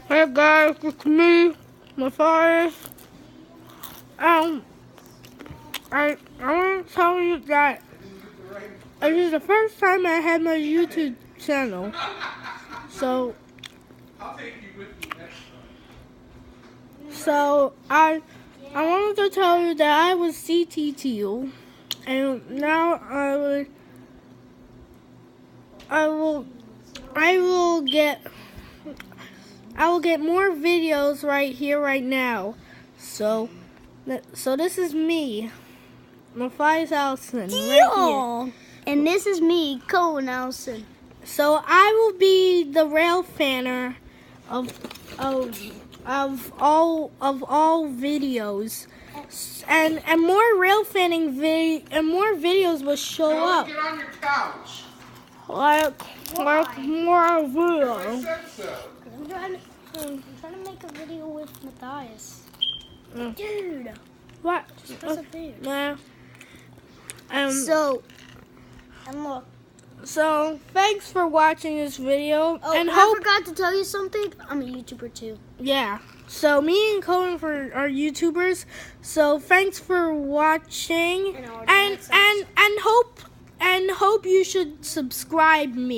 Hey guys, it's me, Matthias. I want to tell you that it is the first time I had my YouTube channel. So I'll take you with me next time. So I wanted to tell you that I was CTTU, and now I will get more videos right here, right now. So this is me, Matthias Allison, right here. And this is me, Cohen Allison. So I will be the railfanner of all videos, and more railfanning more videos will show up. Get on your couch. Like more videos. I said so. I'm trying to make a video with Matthias. Dude. What? Just disappeared. Nah. And look. So thanks for watching this video. Oh, and I forgot to tell you something. I'm a YouTuber too. Yeah. So me and Cohen are YouTubers. So thanks for watching, and hope you should subscribe me.